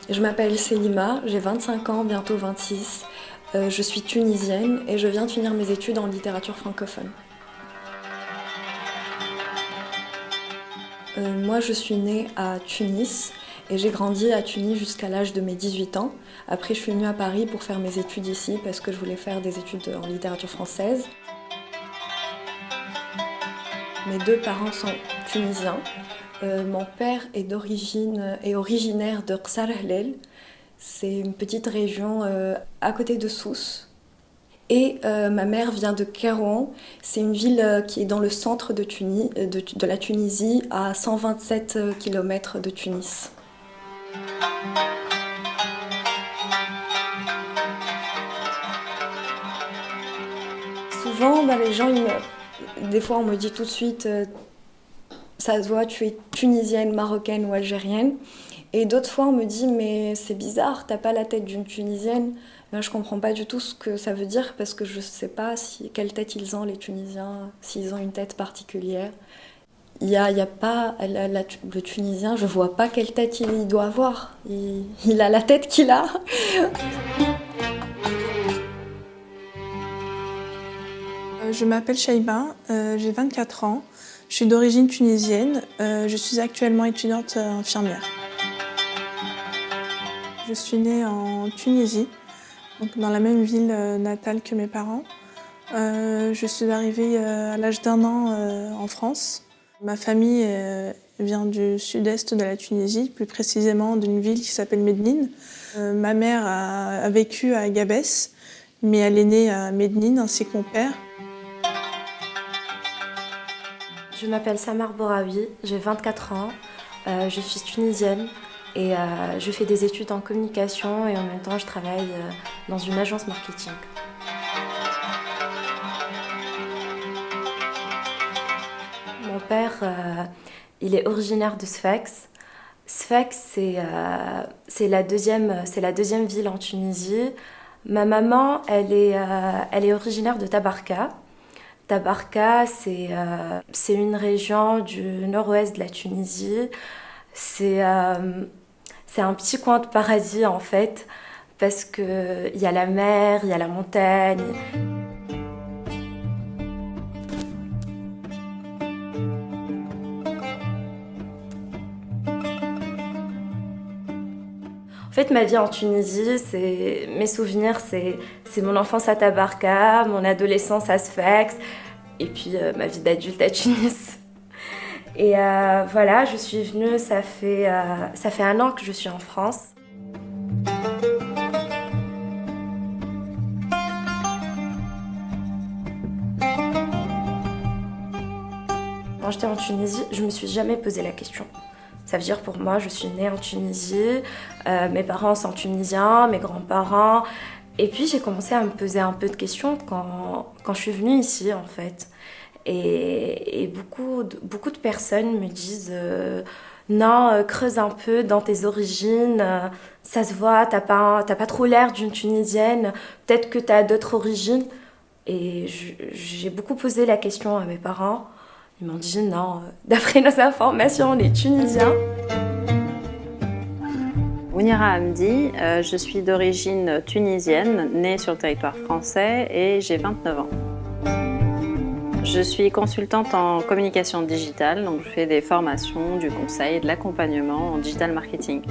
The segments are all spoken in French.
Je m'appelle Selima, j'ai 25 ans, bientôt 26. Je suis tunisienne et je viens de finir mes études en littérature francophone. Moi, je suis née à Tunis et j'ai grandi à Tunis jusqu'à l'âge de mes 18 ans. Après, je suis venue à Paris pour faire mes études ici parce que je voulais faire des études en littérature française. Mes deux parents sont tunisiens. Mon père est originaire de Ksar El. C'est une petite région à côté de Sousse. Et ma mère vient de Kairouan. C'est une ville qui est dans le centre de la Tunisie, à 127 km de Tunis. Souvent, les gens, des fois, on me dit tout de suite, ça se voit, tu es tunisienne, marocaine ou algérienne. Et d'autres fois, on me dit, mais c'est bizarre, t'as pas la tête d'une Tunisienne. Je comprends pas du tout ce que ça veut dire parce que je sais pas quelle tête ils ont, les Tunisiens, s'ils ont une tête particulière. Il y a pas, le Tunisien, je vois pas quelle tête il doit avoir. Il a la tête qu'il a. Je m'appelle Shaïba, j'ai 24 ans. Je suis d'origine tunisienne. Je suis actuellement étudiante infirmière. Je suis née en Tunisie, donc dans la même ville natale que mes parents. Je suis arrivée à l'âge d'1 an en France. Ma famille vient du sud-est de la Tunisie, plus précisément d'une ville qui s'appelle Mednine. Ma mère a vécu à Agabès, mais elle est née à Mednine ainsi que mon père. Je m'appelle Samar Boraoui, j'ai 24 ans, je suis tunisienne et je fais des études en communication et en même temps je travaille dans une agence marketing. Mon père, il est originaire de Sfax. Sfax, c'est la deuxième ville en Tunisie. Ma maman, elle est originaire de Tabarka. Tabarka, c'est une région du nord-ouest de la Tunisie. C'est un petit coin de paradis en fait, parce qu'il y a la mer, il y a la montagne. En fait, ma vie en Tunisie, mes souvenirs, c'est mon enfance à Tabarka, mon adolescence à Sfax, et puis ma vie d'adulte à Tunis. Et voilà, je suis venue, ça fait 1 an que je suis en France. Quand j'étais en Tunisie, je me suis jamais posé la question. Ça veut dire pour moi, je suis née en Tunisie, mes parents sont tunisiens, mes grands-parents. Et puis j'ai commencé à me poser un peu de questions quand je suis venue ici en fait. Et beaucoup de personnes me disent non, creuse un peu dans tes origines, ça se voit, t'as pas trop l'air d'une Tunisienne, peut-être que t'as d'autres origines. Et j'ai beaucoup posé la question à mes parents. Ils m'ont dit non, d'après nos informations, on est tunisiens. Mounira Hamdi, je suis d'origine tunisienne, née sur le territoire français et j'ai 29 ans. Je suis consultante en communication digitale, donc je fais des formations, du conseil et de l'accompagnement en digital marketing.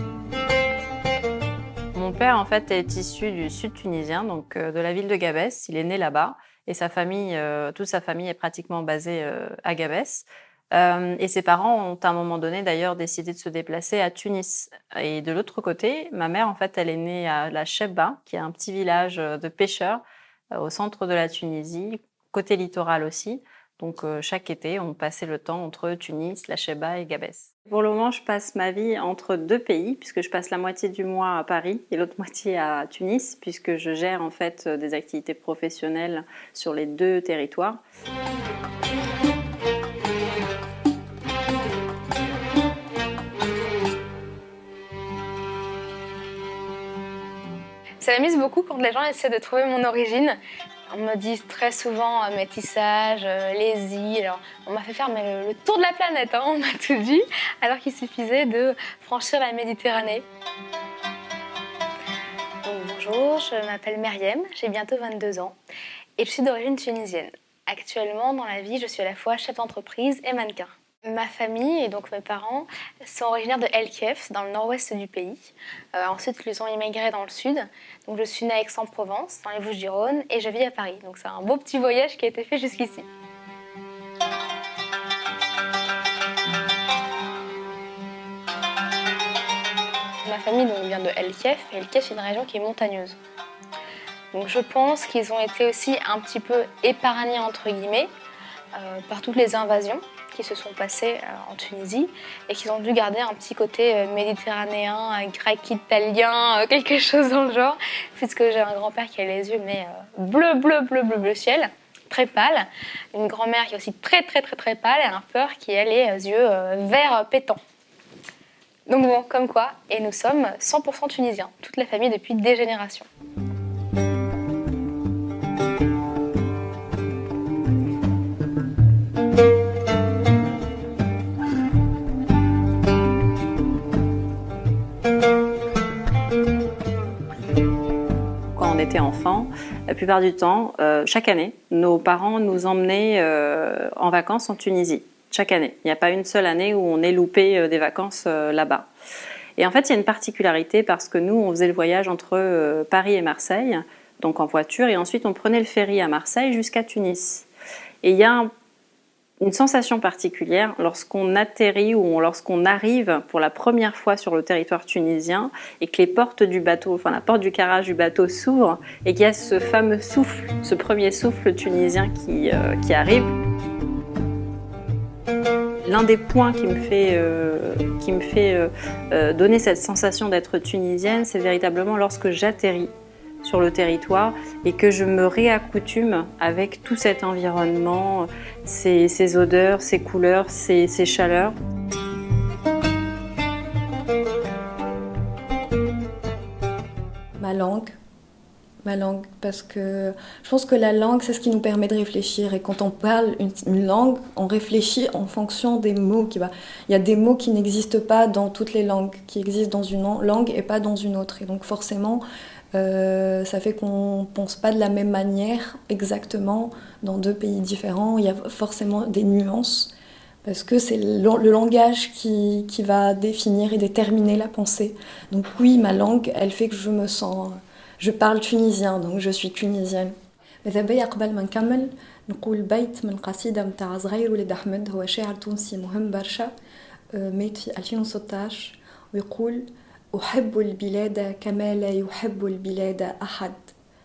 Mon père en fait est issu du sud tunisien, donc de la ville de Gabès. Il est né là-bas et sa famille, toute sa famille est pratiquement basée à Gabès. Et ses parents ont à un moment donné d'ailleurs décidé de se déplacer à Tunis. Et de l'autre côté, ma mère en fait elle est née à la Chebba, qui est un petit village de pêcheurs au centre de la Tunisie, côté littoral aussi. Donc chaque été, on passait le temps entre Tunis, la Chebba et Gabès. Pour le moment, je passe ma vie entre 2 pays, puisque je passe la moitié du mois à Paris et l'autre moitié à Tunis, puisque je gère en fait des activités professionnelles sur les 2 territoires. Ça m'amuse beaucoup quand les gens essaient de trouver mon origine. On me dit très souvent métissage, les îles. Alors, on m'a fait faire le tour de la planète, hein, on m'a tout dit, alors qu'il suffisait de franchir la Méditerranée. bonjour, je m'appelle Meriem, j'ai bientôt 22 ans et je suis d'origine tunisienne. Actuellement, dans la vie, je suis à la fois chef d'entreprise et mannequin. Ma famille, et donc mes parents, sont originaires de El Kef, dans le nord-ouest du pays. Ensuite, ils ont immigré dans le sud. Donc, je suis née à Aix-en-Provence, dans les Bouches-du-Rhône, et je vis à Paris. Donc, c'est un beau petit voyage qui a été fait jusqu'ici. Ma famille donc, vient de El Kef, et El Kef, c'est une région qui est montagneuse. Donc, je pense qu'ils ont été aussi un petit peu épargnés, entre guillemets, par toutes les invasions qui se sont passées en Tunisie et qu'ils ont dû garder un petit côté méditerranéen, grec, italien, quelque chose dans le genre, puisque j'ai un grand-père qui a les yeux mais bleu ciel, très pâle, une grand-mère qui est aussi très pâle et un père qui a les yeux vert pétant. Donc bon, comme quoi, et nous sommes 100% tunisiens, toute la famille depuis des générations. Quand on était enfant, la plupart du temps, chaque année, nos parents nous emmenaient en vacances en Tunisie. Chaque année. Il n'y a pas une seule année où on ait loupé des vacances là-bas. Et en fait, il y a une particularité parce que nous, on faisait le voyage entre Paris et Marseille, donc en voiture, et ensuite on prenait le ferry à Marseille jusqu'à Tunis. Et il y a une sensation particulière lorsqu'on atterrit ou lorsqu'on arrive pour la première fois sur le territoire tunisien et que les portes du bateau, enfin la porte du carrage du bateau s'ouvre et qu'il y a ce fameux souffle, ce premier souffle tunisien qui arrive. L'un des points qui me fait donner cette sensation d'être tunisienne, c'est véritablement lorsque j'atterris sur le territoire et que je me réaccoutume avec tout cet environnement, ces odeurs, ces couleurs, ces chaleurs. Ma langue, parce que je pense que la langue, c'est ce qui nous permet de réfléchir. Et quand on parle une langue, on réfléchit en fonction des mots. Il y a des mots qui n'existent pas dans toutes les langues, qui existent dans une langue et pas dans une autre. Et donc forcément, ça fait qu'on ne pense pas de la même manière exactement dans deux pays différents. Il y a forcément des nuances, parce que c'est le langage qui va définir et déterminer la pensée. Donc oui, ma langue, elle fait que je parle tunisien, donc je suis tunisienne. ماذا بيا قبل ما نكمل نقول بيت من قصيدة متاع صغير ولد أحمد، هو شاعر تونسي مهم برشا، مات في 2016 ويقول: أحب البلاد كما لا يحب البلاد أحد،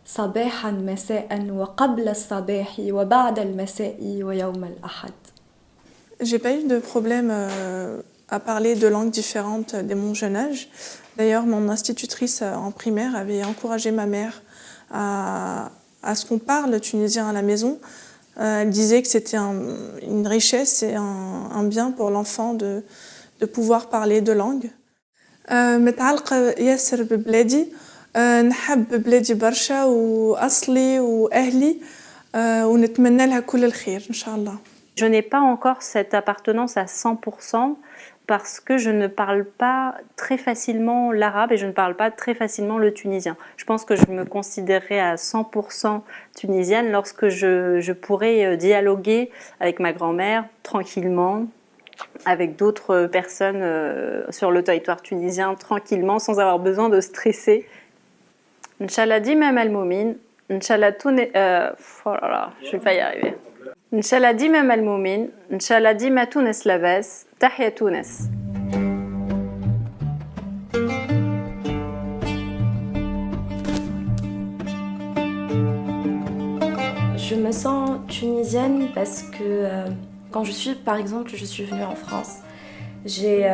صباحا مساء وقبل الصباح وبعد المساء ويوم الأحد. J'ai pas eu de problème à parler de langues différentes dès mon jeune âge. D'ailleurs, mon institutrice en primaire avait encouragé ma mère à ce qu'on parle tunisien à la maison. Elle disait que c'était une richesse et un bien pour l'enfant de pouvoir parler deux langues. متعلقة ياسر ببلادي، نحب بلادي برشا وأصلي وأهلي ونتمنى لها كل الخير إن شاء الله. Je n'ai pas encore cette appartenance à 100% parce que je ne parle pas très facilement l'arabe et je ne parle pas très facilement le tunisien. Je pense que je me considérerai à 100% tunisienne lorsque je pourrai dialoguer avec ma grand-mère tranquillement, avec d'autres personnes sur le territoire tunisien tranquillement, sans avoir besoin de stresser. Inch'Allah dima al-Moumin, Inch'Allah oh là là, je vais pas y arriver. Inch'Allah dima al-Moumin, Inch'Allah dima Tunis labas, Tahia Tunis. Je me sens tunisienne parce que quand par exemple, je suis venue en France, j'ai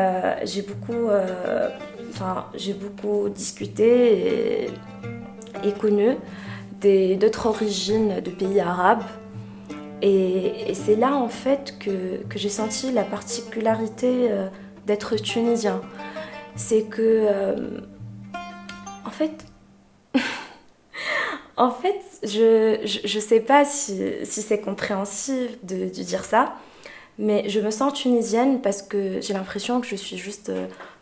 beaucoup discuté et connu d'autres origines de pays arabes. Et c'est là en fait que j'ai senti la particularité d'être tunisien. C'est que, en fait, je sais pas si c'est compréhensif de dire ça, mais je me sens tunisienne parce que j'ai l'impression que je suis juste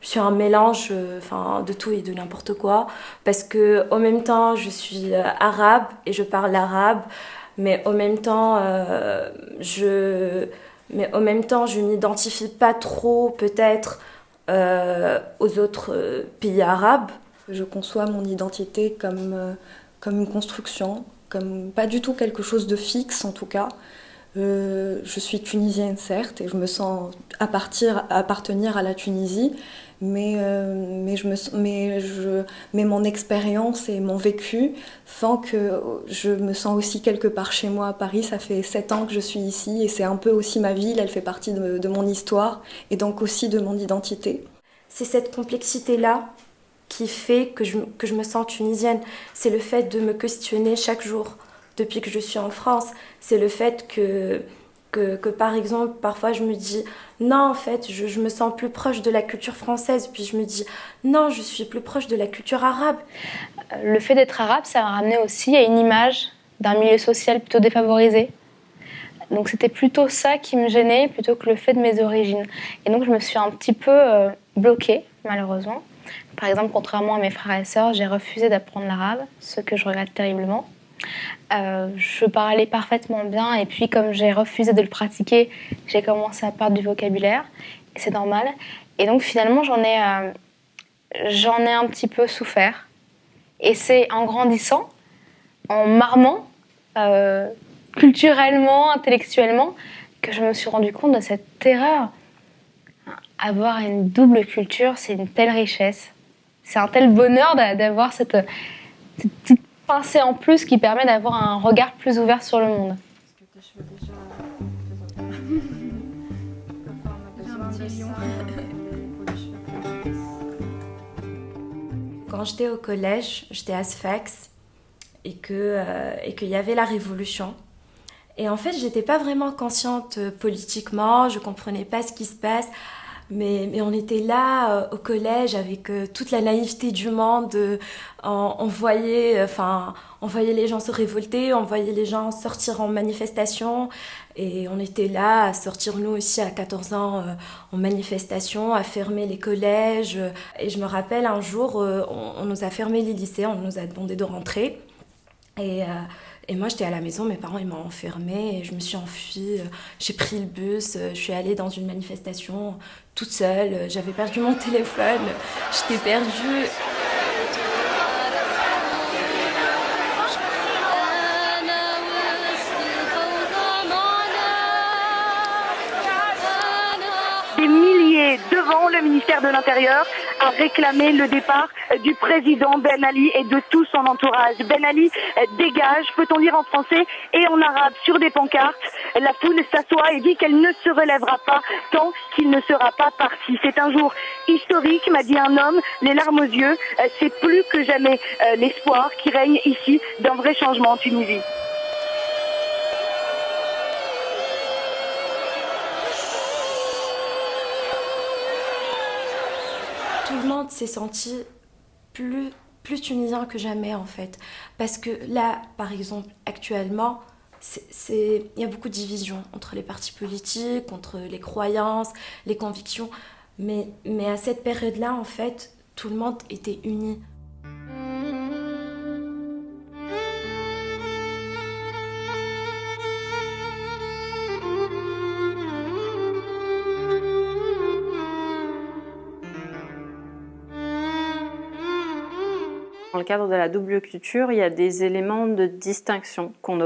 Je suis un mélange de tout et de n'importe quoi, parce que en même temps je suis arabe et je parle l'arabe, mais en même temps je m'identifie pas trop peut-être aux autres pays arabes. Je conçois mon identité comme une construction, comme pas du tout quelque chose de fixe en tout cas. Je suis tunisienne certes et je me sens appartenir à la Tunisie, mais mon expérience et mon vécu font que je me sens aussi quelque part chez moi à Paris. Ça fait 7 ans que je suis ici et c'est un peu aussi ma ville, elle fait partie de mon histoire et donc aussi de mon identité. C'est cette complexité-là qui fait que je me sens tunisienne. C'est le fait de me questionner chaque jour depuis que je suis en France. C'est le fait que par exemple, parfois je me dis non, en fait, je me sens plus proche de la culture française. Puis je me dis non, je suis plus proche de la culture arabe. Le fait d'être arabe, ça m'a ramené aussi à une image d'un milieu social plutôt défavorisé. Donc c'était plutôt ça qui me gênait plutôt que le fait de mes origines. Et donc je me suis un petit peu bloquée, malheureusement. Par exemple, contrairement à mes frères et sœurs, j'ai refusé d'apprendre l'arabe, ce que je regrette terriblement. Je parlais parfaitement bien et puis comme j'ai refusé de le pratiquer, j'ai commencé à perdre du vocabulaire et c'est normal. Et donc finalement j'en ai un petit peu souffert. Et c'est en grandissant, en m'armant culturellement, intellectuellement, que je me suis rendu compte de cette erreur. Avoir une double culture, c'est une telle richesse. C'est un tel bonheur d'avoir cette petite pincée en plus qui permet d'avoir un regard plus ouvert sur le monde. Quand j'étais au collège, j'étais à Sfax et qu'il y avait la Révolution. Et en fait, j'étais pas vraiment consciente politiquement, je comprenais pas ce qui se passe. Mais on était là au collège avec toute la naïveté du monde. On voyait les gens se révolter, on voyait les gens sortir en manifestation. Et on était là à sortir nous aussi à 14 ans en manifestation, à fermer les collèges. Et je me rappelle un jour, on nous a fermé les lycées, on nous a demandé de rentrer. Et moi, j'étais à la maison, mes parents ils m'ont enfermée et je me suis enfuie. J'ai pris le bus, je suis allée dans une manifestation toute seule. J'avais perdu mon téléphone, j'étais perdue. Des milliers devant le ministère de l'Intérieur a réclamé le départ du président Ben Ali et de tout son entourage. Ben Ali dégage, peut-on lire en français et en arabe sur des pancartes. La foule s'assoit et dit qu'elle ne se relèvera pas tant qu'il ne sera pas parti. C'est un jour historique, m'a dit un homme, les larmes aux yeux. C'est plus que jamais l'espoir qui règne ici d'un vrai changement en Tunisie. Tout le monde s'est senti plus tunisien que jamais en fait. Parce que là, par exemple, actuellement, il y a beaucoup de divisions entre les partis politiques, entre les croyances, les convictions. Mais à cette période-là, en fait, tout le monde était uni. Dans le cadre de la double culture, il y a des éléments de distinction qu'on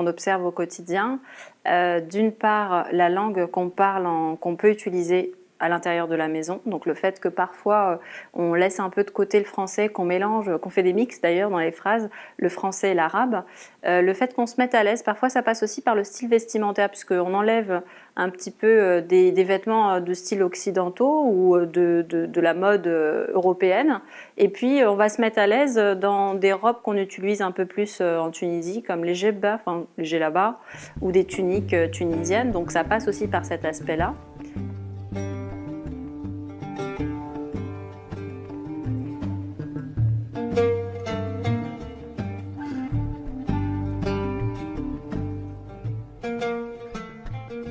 observe au quotidien. D'une part, la langue qu'on parle, qu'on peut utiliser à l'intérieur de la maison. Donc le fait que parfois on laisse un peu de côté le français, qu'on mélange, qu'on fait des mix d'ailleurs dans les phrases, le français et l'arabe. Le fait qu'on se mette à l'aise, parfois ça passe aussi par le style vestimentaire, puisqu'on enlève un petit peu des vêtements de style occidentaux ou de la mode européenne. Et puis on va se mettre à l'aise dans des robes qu'on utilise un peu plus en Tunisie, comme les djellaba, enfin les djellaba, ou des tuniques tunisiennes. Donc ça passe aussi par cet aspect-là.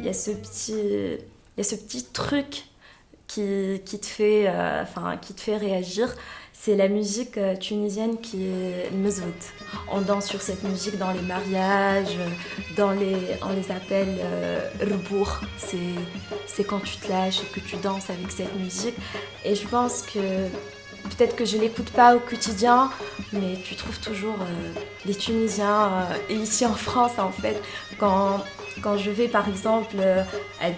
Il y a ce petit truc qui te fait réagir, c'est la musique tunisienne qui est mezzoud. On danse sur cette musique dans les mariages, on les appelle rebour. C'est quand tu te lâches et que tu danses avec cette musique. Et je pense que peut-être que je ne l'écoute pas au quotidien, mais tu trouves toujours les Tunisiens. Et ici en France, en fait, quand je vais par exemple à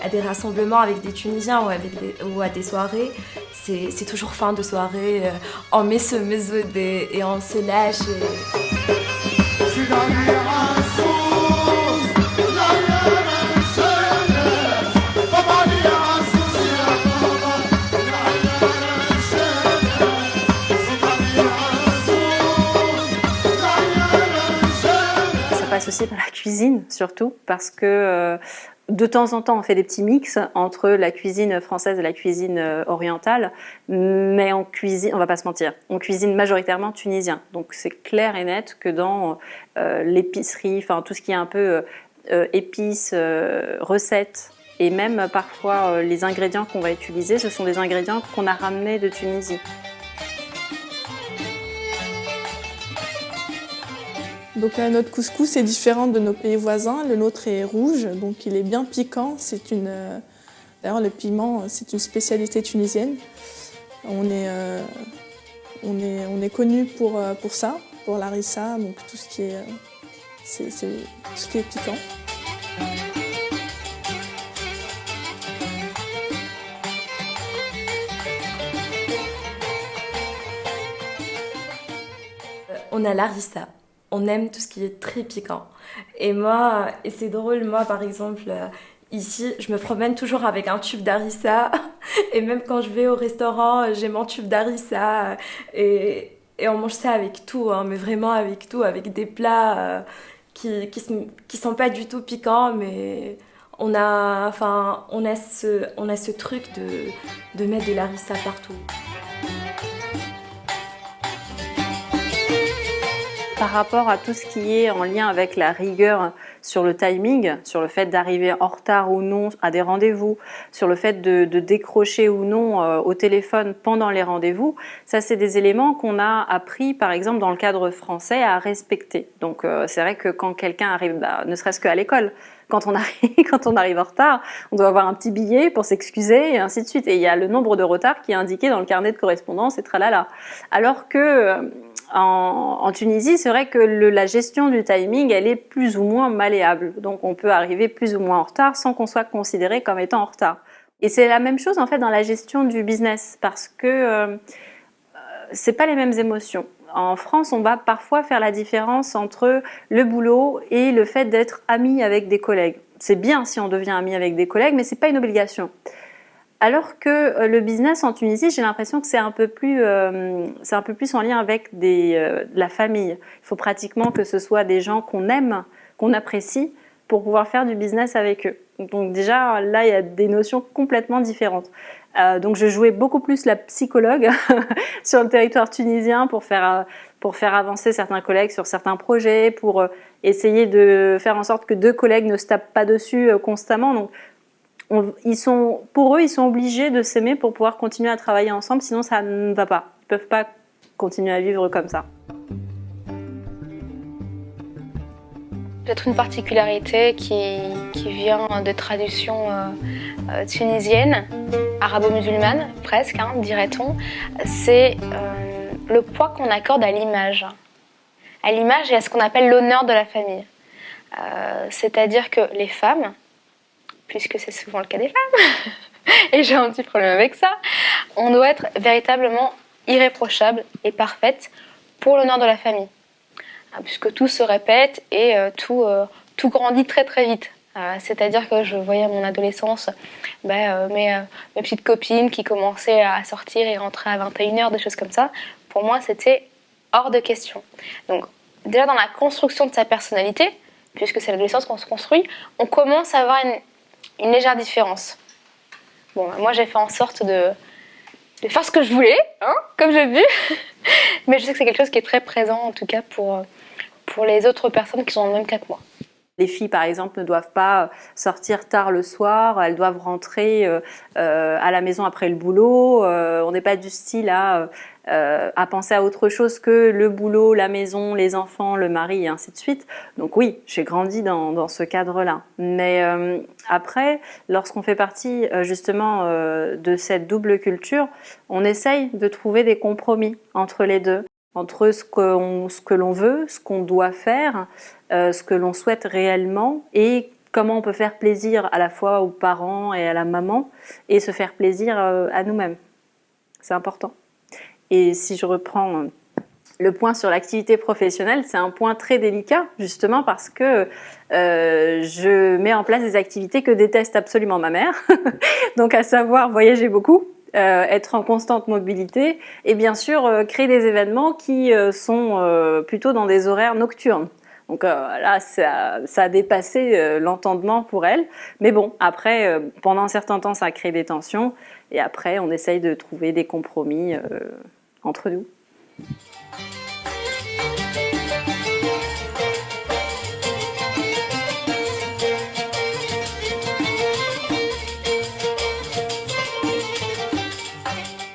des rassemblements avec des Tunisiens ou à des soirées, c'est toujours fin de soirée, on met ce mezzoud et on se lâche. Ça passe aussi par la cuisine, surtout, parce que de temps en temps, on fait des petits mix entre la cuisine française et la cuisine orientale, mais on cuisine, on va pas se mentir, on cuisine majoritairement tunisien. Donc c'est clair et net que dans l'épicerie, enfin tout ce qui est un peu épices, recettes, et même parfois les ingrédients qu'on va utiliser, ce sont des ingrédients qu'on a ramenés de Tunisie. Donc notre couscous est différent de nos pays voisins. Le nôtre est rouge, donc il est bien piquant. D'ailleurs, le piment, c'est une spécialité tunisienne. On est connu pour ça, pour l'harissa, donc tout ce qui est piquant. On a l'harissa. On aime tout ce qui est très piquant. Et c'est drôle, moi par exemple, ici, je me promène toujours avec un tube d'harissa. Et même quand je vais au restaurant, j'ai mon tube d'harissa. Et on mange ça avec tout, hein, mais vraiment avec tout, avec des plats qui sont pas du tout piquants, mais on a ce truc de mettre de l'harissa partout. Par rapport à tout ce qui est en lien avec la rigueur sur le timing, sur le fait d'arriver en retard ou non à des rendez-vous, sur le fait de décrocher ou non au téléphone pendant les rendez-vous, ça c'est des éléments qu'on a appris par exemple dans le cadre français à respecter. Donc c'est vrai que quand quelqu'un arrive, ne serait-ce qu'à l'école, quand on arrive en retard, on doit avoir un petit billet pour s'excuser et ainsi de suite. Et il y a le nombre de retards qui est indiqué dans le carnet de correspondance et tralala. Alors que en Tunisie, c'est vrai que la gestion du timing, elle est plus ou moins malléable. Donc on peut arriver plus ou moins en retard sans qu'on soit considéré comme étant en retard. Et c'est la même chose en fait dans la gestion du business parce que c'est pas les mêmes émotions. En France, on va parfois faire la différence entre le boulot et le fait d'être ami avec des collègues. C'est bien si on devient ami avec des collègues, mais c'est pas une obligation. Alors que le business en Tunisie, j'ai l'impression que c'est un peu plus en lien avec la famille. Il faut pratiquement que ce soit des gens qu'on aime, qu'on apprécie, pour pouvoir faire du business avec eux. Donc déjà, là, il y a des notions complètement différentes. Donc je jouais beaucoup plus la psychologue sur le territoire tunisien pour faire avancer certains collègues sur certains projets, pour essayer de faire en sorte que deux collègues ne se tapent pas dessus constamment. Donc pour eux, ils sont obligés de s'aimer pour pouvoir continuer à travailler ensemble, sinon ça ne va pas. Ils ne peuvent pas continuer à vivre comme ça. Peut-être une particularité qui vient de tradition tunisienne, arabo-musulmane, presque, hein, dirait-on, c'est le poids qu'on accorde à l'image. À l'image et à ce qu'on appelle l'honneur de la famille. C'est-à-dire que les femmes, puisque c'est souvent le cas des femmes, et j'ai un petit problème avec ça, on doit être véritablement irréprochable et parfaite pour l'honneur de la famille. Puisque tout se répète et tout grandit très très vite. C'est-à-dire que je voyais à mon adolescence mes petites copines qui commençaient à sortir et rentrer à 21h, des choses comme ça. Pour moi, c'était hors de question. Donc déjà dans la construction de sa personnalité, puisque c'est l'adolescence qu'on se construit, on commence à avoir une légère différence. Bon, moi j'ai fait en sorte de faire ce que je voulais, hein, comme j'ai vu. Mais je sais que c'est quelque chose qui est très présent, en tout cas pour les autres personnes qui sont dans le même cas que moi. Les filles, par exemple, ne doivent pas sortir tard le soir, elles doivent rentrer à la maison après le boulot. On n'est pas du style à penser à autre chose que le boulot, la maison, les enfants, le mari et ainsi de suite. Donc oui, j'ai grandi dans ce cadre-là. Mais après, lorsqu'on fait partie justement de cette double culture, on essaye de trouver des compromis entre les deux, entre ce que l'on veut, ce qu'on doit faire, ce que l'on souhaite réellement et comment on peut faire plaisir à la fois aux parents et à la maman et se faire plaisir à nous-mêmes. C'est important. Et si je reprends le point sur l'activité professionnelle, c'est un point très délicat, justement parce que je mets en place des activités que déteste absolument ma mère. Donc à savoir voyager beaucoup, être en constante mobilité et bien sûr créer des événements qui sont plutôt dans des horaires nocturnes. Donc là, ça a dépassé l'entendement pour elle. Mais bon, après, pendant un certain temps, ça a créé des tensions. Et après, on essaye de trouver des compromis entre nous.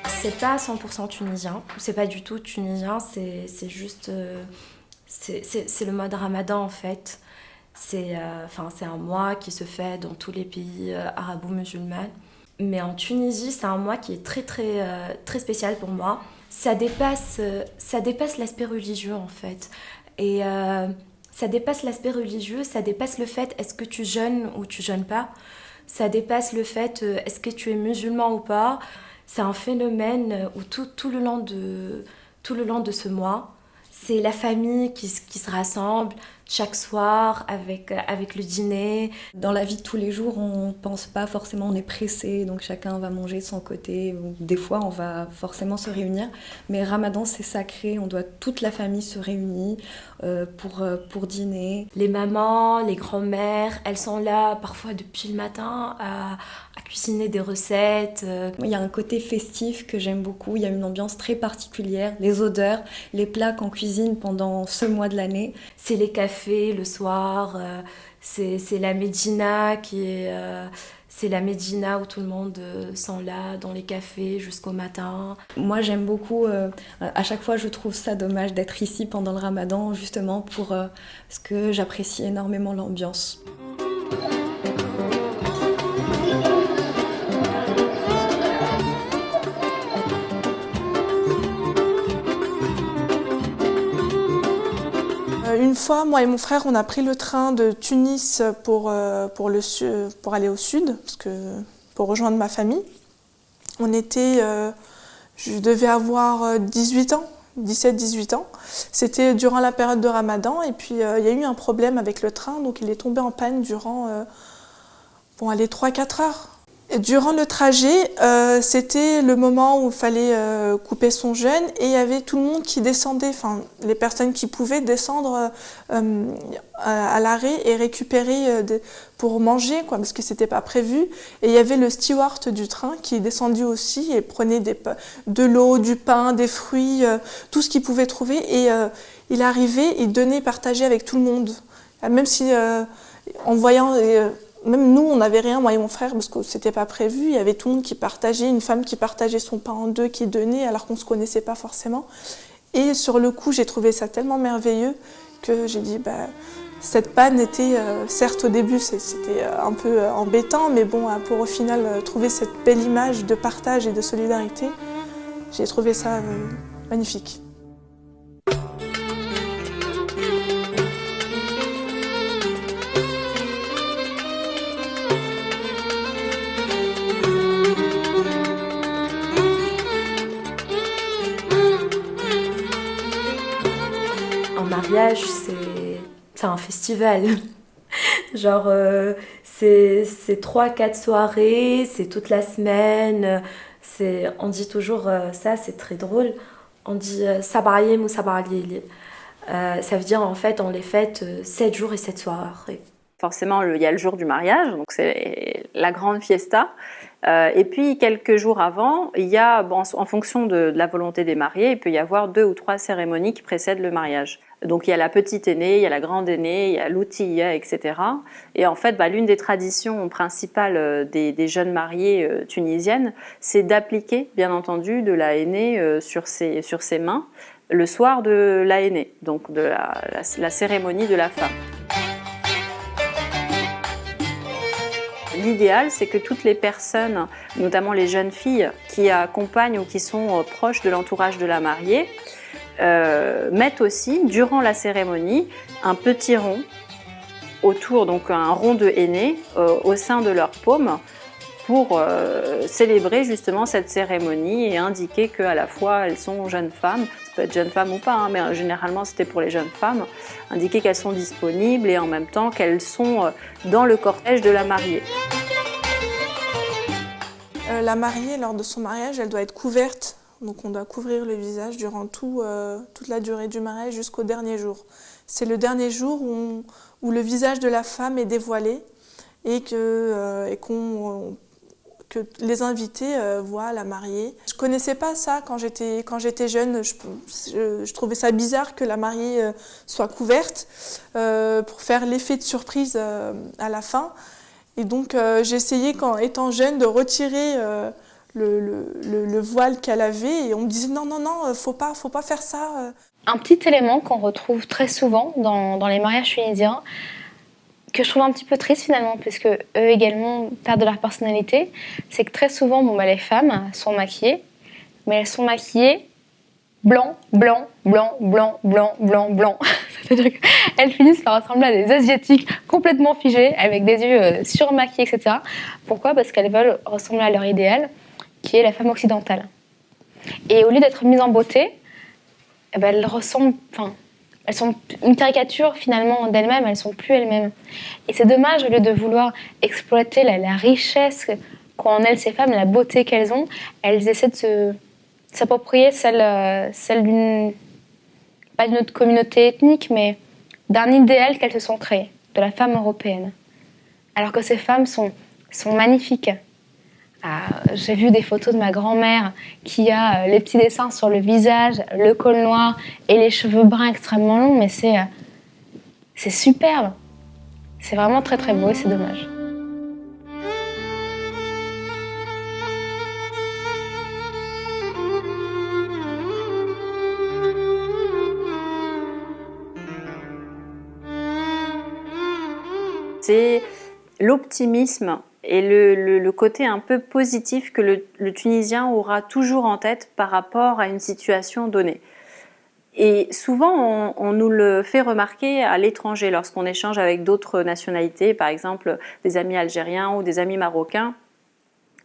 C'est pas 100% tunisien, c'est pas du tout tunisien, c'est juste... c'est le mode ramadan en fait. C'est un mois qui se fait dans tous les pays arabo-musulmans. Mais en Tunisie, c'est un mois qui est très spécial pour moi. Ça dépasse l'aspect religieux en fait. Et ça dépasse l'aspect religieux, ça dépasse le fait est-ce que tu jeûnes ou tu jeûnes pas. Ça dépasse le fait est-ce que tu es musulman ou pas. C'est un phénomène où tout le long de ce mois, c'est la famille qui se rassemble chaque soir avec le dîner. Dans la vie de tous les jours, on pense pas forcément, on est pressé, donc chacun va manger de son côté. Des fois, on va forcément se réunir. Mais Ramadan, c'est sacré, toute la famille se réunit pour dîner. Les mamans, les grands-mères, elles sont là parfois depuis le matin à cuisiner des recettes. Il y a un côté festif que j'aime beaucoup, il y a une ambiance très particulière, les odeurs, les plats qu'on cuisine pendant ce mois de l'année. C'est les cafés le soir, c'est la Médina c'est la Médina où tout le monde sont là dans les cafés jusqu'au matin. Moi j'aime beaucoup, à chaque fois je trouve ça dommage d'être ici pendant le Ramadan justement parce que j'apprécie énormément l'ambiance. Une fois, moi et mon frère, on a pris le train de Tunis pour aller au sud, pour rejoindre ma famille. Je devais avoir 18 ans, 17-18 ans. C'était durant la période de Ramadan et puis il y a eu un problème avec le train, donc il est tombé en panne durant 3-4 heures. Et durant le trajet, c'était le moment où il fallait couper son jeûne et il y avait tout le monde qui descendait, enfin les personnes qui pouvaient descendre à l'arrêt et récupérer pour manger, parce que c'était pas prévu. Et il y avait le steward du train qui est descendu aussi et prenait de l'eau, du pain, des fruits, tout ce qu'il pouvait trouver. Et il arrivait, il donnait, partageait avec tout le monde. Même si en voyant... Même nous, on n'avait rien, moi et mon frère, parce que c'était pas prévu. Il y avait tout le monde qui partageait, une femme qui partageait son pain en deux, qui donnait, alors qu'on se connaissait pas forcément. Et sur le coup, j'ai trouvé ça tellement merveilleux que j'ai dit, cette panne était, certes au début, c'était un peu embêtant, mais bon, pour au final trouver cette belle image de partage et de solidarité, j'ai trouvé ça magnifique. Mariage, c'est un festival. Genre, c'est 3-4 soirées, c'est toute la semaine. On dit toujours ça, c'est très drôle. On dit sabarayem ou sabarayeli. Ça veut dire en fait, on les fête 7 jours et 7 soirées. Forcément, il y a le jour du mariage, donc c'est la grande fiesta. Et puis, quelques jours avant, il y a, en fonction de la volonté des mariés, il peut y avoir 2 ou 3 cérémonies qui précèdent le mariage. Donc il y a la petite aînée, il y a la grande aînée, il y a l'outille, etc. Et en fait, l'une des traditions principales des jeunes mariées tunisiennes, c'est d'appliquer, bien entendu, de la aînée sur ses mains le soir de la aînée, donc de la cérémonie de la femme. L'idéal, c'est que toutes les personnes, notamment les jeunes filles qui accompagnent ou qui sont proches de l'entourage de la mariée, mettent aussi, durant la cérémonie, un petit rond autour, donc un rond de henné au sein de leur paume pour célébrer justement cette cérémonie et indiquer qu'à la fois elles sont jeunes femmes, ça peut être jeunes femmes ou pas, hein, mais généralement c'était pour les jeunes femmes, indiquer qu'elles sont disponibles et en même temps qu'elles sont dans le cortège de la mariée. La mariée, lors de son mariage, elle doit être couverte. Donc on doit couvrir le visage durant toute la durée du mariage jusqu'au dernier jour. C'est le dernier jour où le visage de la femme est dévoilé et que les invités voient la mariée. Je ne connaissais pas ça quand j'étais jeune. Je trouvais ça bizarre que la mariée soit couverte pour faire l'effet de surprise à la fin. Et donc j'ai essayé, étant jeune, de retirer le voile qu'elle avait et on me disait non, faut pas faire ça. Un petit élément qu'on retrouve très souvent dans les mariages tunisiens, que je trouve un petit peu triste finalement, puisque eux également perdent de leur personnalité, c'est que très souvent les femmes sont maquillées, mais elles sont maquillées blanc, blanc, blanc, blanc, blanc, blanc, blanc. C'est-à-dire qu'elles finissent par ressembler à des Asiatiques complètement figées, avec des yeux surmaquillés, etc. Pourquoi ? Parce qu'elles veulent ressembler à leur idéal, qui est la femme occidentale. Et au lieu d'être mises en beauté, elles sont une caricature finalement d'elles-mêmes, elles ne sont plus elles-mêmes. Et c'est dommage, au lieu de vouloir exploiter la richesse qu'ont en elles ces femmes, la beauté qu'elles ont, elles essaient de s'approprier celle d'une, pas d'une autre communauté ethnique, mais d'un idéal qu'elles se sont créé, de la femme européenne. Alors que ces femmes sont magnifiques. J'ai vu des photos de ma grand-mère qui a les petits dessins sur le visage, le col noir et les cheveux bruns extrêmement longs, mais c'est superbe. C'est vraiment très très beau et c'est dommage. C'est l'optimisme et le côté un peu positif que le Tunisien aura toujours en tête par rapport à une situation donnée. Et souvent, on nous le fait remarquer à l'étranger lorsqu'on échange avec d'autres nationalités, par exemple des amis algériens ou des amis marocains,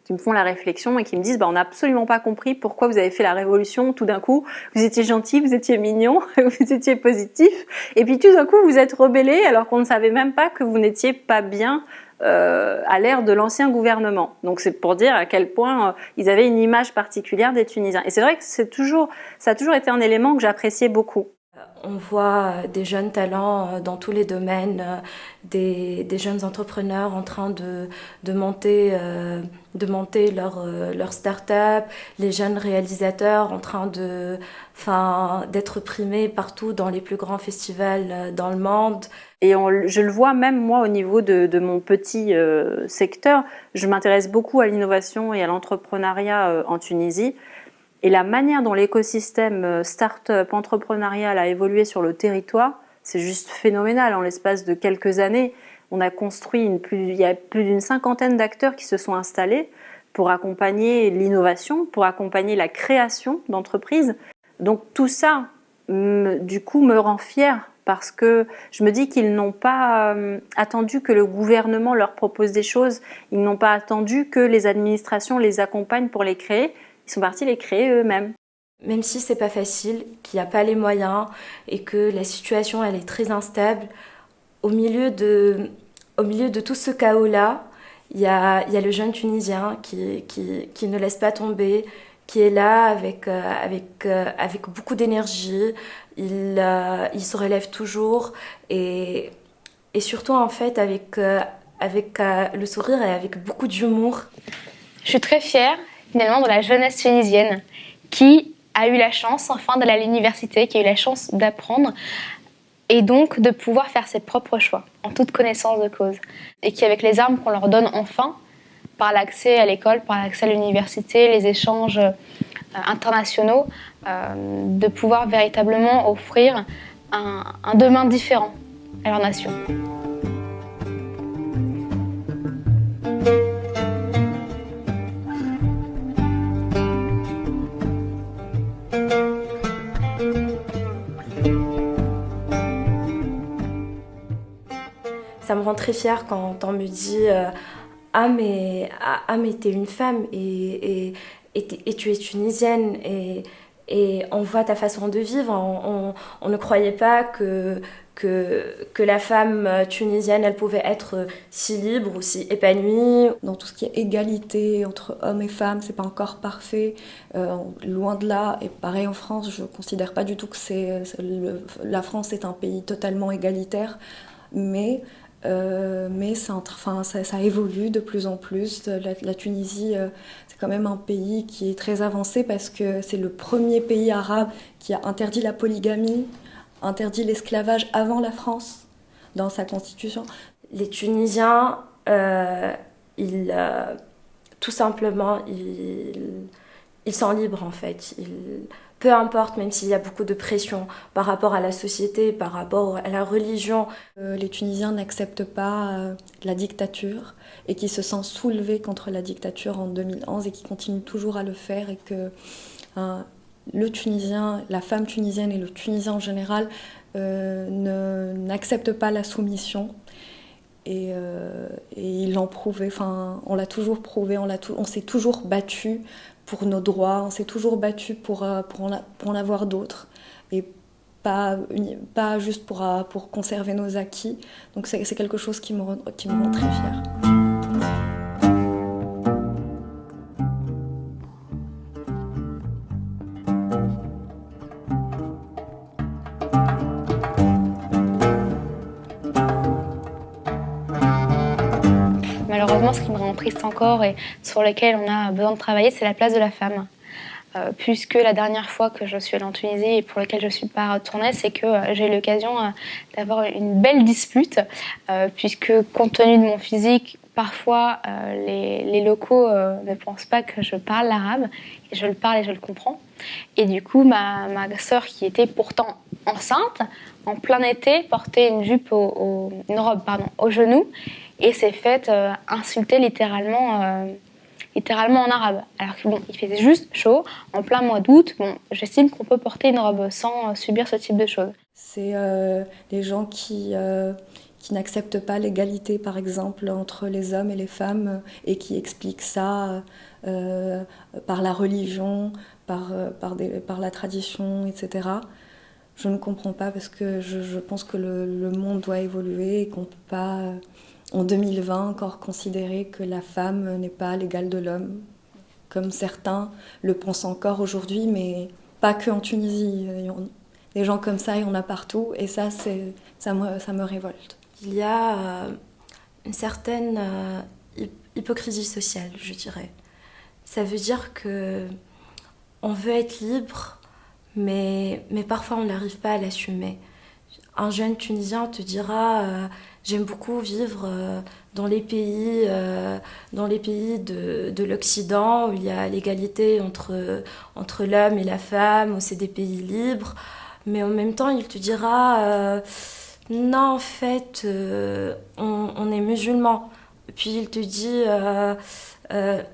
qui me font la réflexion et qui me disent on n'a absolument pas compris pourquoi vous avez fait la révolution tout d'un coup, vous étiez gentil, vous étiez mignon, vous étiez positif, et puis tout d'un coup vous êtes rebellé alors qu'on ne savait même pas que vous n'étiez pas bien à l'ère de l'ancien gouvernement. Donc c'est pour dire à quel point ils avaient une image particulière des Tunisiens. Et c'est vrai que ça a toujours été un élément que j'appréciais beaucoup. On voit des jeunes talents dans tous les domaines, des jeunes entrepreneurs en train de monter leur start-up, les jeunes réalisateurs en train d'être primés partout dans les plus grands festivals dans le monde. Et je le vois même moi au niveau de mon petit secteur, je m'intéresse beaucoup à l'innovation et à l'entrepreneuriat en Tunisie. Et la manière dont l'écosystème start-up entrepreneurial a évolué sur le territoire, c'est juste phénoménal. En l'espace de quelques années, on a construit il y a plus d'une 50aine d'acteurs qui se sont installés pour accompagner l'innovation, pour accompagner la création d'entreprises. Donc tout ça, du coup, me rend fière parce que je me dis qu'ils n'ont pas attendu que le gouvernement leur propose des choses, ils n'ont pas attendu que les administrations les accompagnent pour les créer. Ils sont partis les créer eux-mêmes. Même si c'est pas facile, qu'il n'y a pas les moyens et que la situation elle est très instable, au milieu de tout ce chaos-là, il y a le jeune Tunisien qui ne laisse pas tomber, qui est là avec beaucoup d'énergie. Il se relève toujours et surtout en fait avec le sourire et avec beaucoup d'humour. Je suis très fière finalement de la jeunesse tunisienne qui a eu la chance enfin d'aller à l'université, qui a eu la chance d'apprendre et donc de pouvoir faire ses propres choix, en toute connaissance de cause. Et qu'avec les armes qu'on leur donne enfin, par l'accès à l'école, par l'accès à l'université, les échanges internationaux, de pouvoir véritablement offrir un demain différent à leur nation. Ça me rend très fière quand on me dit ah mais t'es une femme et tu es tunisienne et on voit ta façon de vivre. On ne croyait pas que la femme tunisienne, elle pouvait être si libre ou si épanouie. Dans tout ce qui est égalité entre hommes et femmes, c'est pas encore parfait, loin de là. Et pareil en France, je considère pas du tout que la France est un pays totalement égalitaire, mais ça évolue de plus en plus. La Tunisie, c'est quand même un pays qui est très avancé parce que c'est le premier pays arabe qui a interdit la polygamie, interdit l'esclavage avant la France dans sa constitution. Les Tunisiens, tout simplement, ils sont libres en fait. Peu importe, même s'il y a beaucoup de pression par rapport à la société, par rapport à la religion. Les Tunisiens n'acceptent pas la dictature et qui se sentent soulevés contre la dictature en 2011 et qui continuent toujours à le faire et que le Tunisien, la femme tunisienne et le Tunisien en général n'acceptent pas la soumission. Et ils l'ont prouvé, on l'a toujours prouvé, on s'est toujours battu pour nos droits, on s'est toujours battu pour en avoir d'autres et pas juste pour conserver nos acquis. Donc c'est quelque chose qui me rend très fière. Malheureusement, ce qui me rend triste encore et sur lequel on a besoin de travailler, c'est la place de la femme. Puisque la dernière fois que je suis allée en Tunisie et pour laquelle je ne suis pas retournée, c'est que j'ai eu l'occasion d'avoir une belle dispute, puisque compte tenu de mon physique, parfois les locaux ne pensent pas que je parle l'arabe, et je le parle et je le comprends. Et du coup, ma sœur, qui était pourtant enceinte, en plein été, portait une jupe, une robe au genou, et s'est faite insulter littéralement en arabe. Alors que il faisait juste chaud, en plein mois d'août. J'estime qu'on peut porter une robe sans subir ce type de choses. C'est les gens qui n'acceptent pas l'égalité, par exemple, entre les hommes et les femmes, et qui expliquent ça par la religion, par la tradition, etc. Je ne comprends pas parce que je pense que le monde doit évoluer et qu'on ne peut pas, en 2020, encore considérer que la femme n'est pas l'égale de l'homme, comme certains le pensent encore aujourd'hui, mais pas que en Tunisie. Des gens comme ça, il y en a partout, et ça me révolte. Il y a une certaine hypocrisie sociale, je dirais. Ça veut dire que on veut être libre, mais parfois on n'arrive pas à l'assumer. Un jeune Tunisien te dira j'aime beaucoup vivre dans les pays de l'Occident où il y a l'égalité entre l'homme et la femme, où c'est des pays libres. Mais en même temps, il te dira non, en fait, on est musulmans. Puis il te dit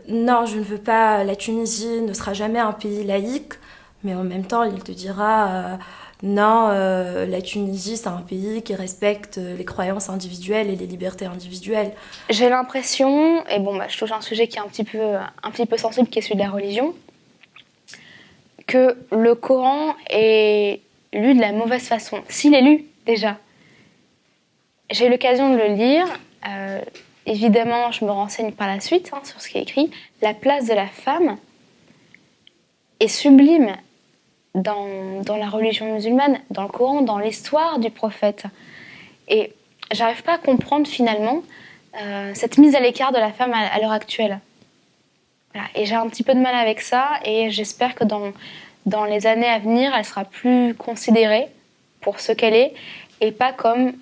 non, je ne veux pas, la Tunisie ne sera jamais un pays laïque. Mais en même temps, il te dira non, la Tunisie, c'est un pays qui respecte les croyances individuelles et les libertés individuelles. J'ai l'impression, et je touche un sujet qui est un petit peu sensible, qui est celui de la religion, que le Coran est lu de la mauvaise façon. S'il est lu, déjà. J'ai eu l'occasion de le lire. Évidemment, je me renseigne par la suite sur ce qui est écrit. La place de la femme est sublime dans la religion musulmane, dans le Coran, dans l'histoire du prophète. Et j'arrive pas à comprendre finalement cette mise à l'écart de la femme à l'heure actuelle. Voilà. Et j'ai un petit peu de mal avec ça, et j'espère que dans les années à venir, elle sera plus considérée pour ce qu'elle est, et pas comme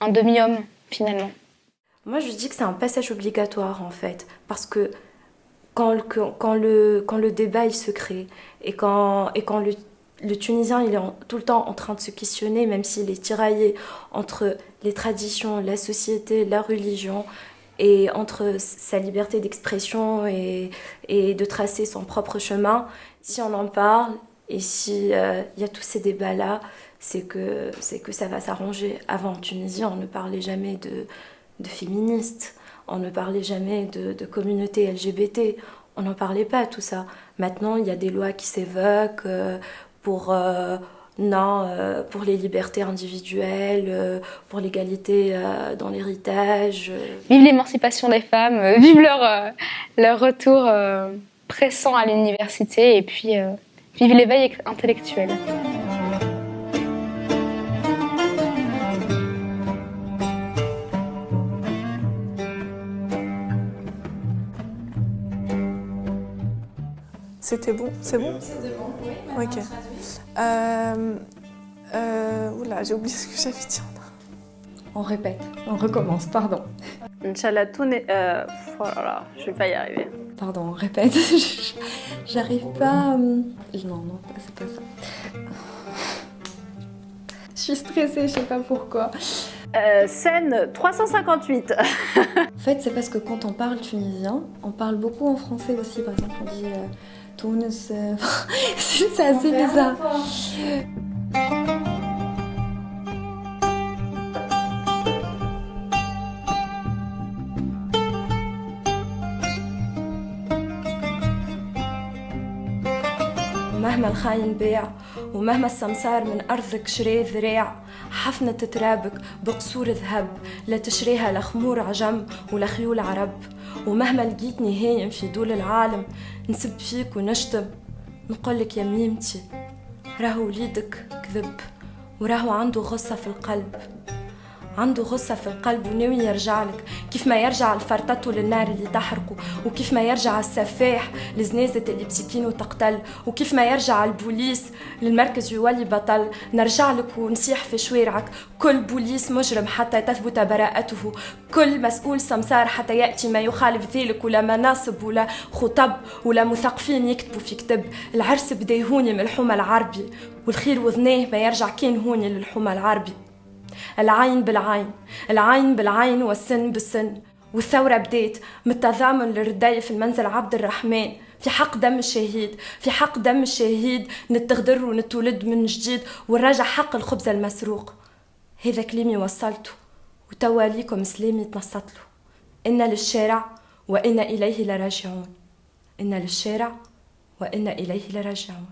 un demi-homme finalement. Moi, je dis que c'est un passage obligatoire, en fait, parce que quand le débat il se crée et quand le Tunisien il est tout le temps en train de se questionner, même s'il est tiraillé entre les traditions, la société, la religion, et entre sa liberté d'expression et de tracer son propre chemin, si on en parle et si y a tous ces débats-là, c'est que ça va s'arranger. Avant, en Tunisie, on ne parlait jamais de féministes, on ne parlait jamais de communauté LGBT, on n'en parlait pas, tout ça. Maintenant, il y a des lois qui s'évoquent pour les libertés individuelles, pour l'égalité dans l'héritage. Vive l'émancipation des femmes, vive leur retour pressant à l'université et puis vive l'éveil intellectuel. C'était bon? C'est bon? C'était bon, oui. Ok. Oula, j'ai oublié ce que j'avais dit. On répète, on recommence, pardon. Inch'Allah, tout n'est... oh là là, je vais pas y arriver. Pardon, on répète. J'arrive pas... Non, c'est pas ça. Je suis stressée, je sais pas pourquoi. Scène 358. En fait, c'est parce que quand on parle tunisien, on parle beaucoup en français aussi. Par exemple, on dit Tunis. C'est assez bizarre. ومهما الخاين بيع ومهما السمسار من أرضك شري ذريع حفنة ترابك بقصور ذهب لا تشريها لخمور عجم ولا خيول عرب ومهما لقيتني هايم في دول العالم نسب فيك ونشتم نقولك يا ميمتي راهو وليدك كذب وراهو عنده غصة في القلب عنده غصة في القلب وناوي يرجع لك كيف ما يرجع الفرطته للنار اللي تحرقه وكيف ما يرجع السفاح لزنازة اللي بسكينه تقتل وكيف ما يرجع البوليس للمركز يولي بطل نرجع لك ونصيح في شوارعك كل بوليس مجرم حتى تثبت براءته كل مسؤول سمسار حتى يأتي ما يخالف ذلك ولا مناصب ولا خطب ولا مثقفين يكتبوا في كتب العرس بدا يهوني من الحمى العربي والخير وذناه ما يرجع كان هوني للحمى العربي العين بالعين العين بالعين والسن بالسن والثورة بدات من التضامن للرداية في المنزل عبد الرحمن في حق دم الشهيد في حق دم الشهيد نتغدر ونتولد من جديد ونرجع حق الخبز المسروق هذا كلامي وصلته وتواليكم سلامي تنصتله إن للشارع وإن إليه لراجعون إن للشارع وإن إليه لراجعون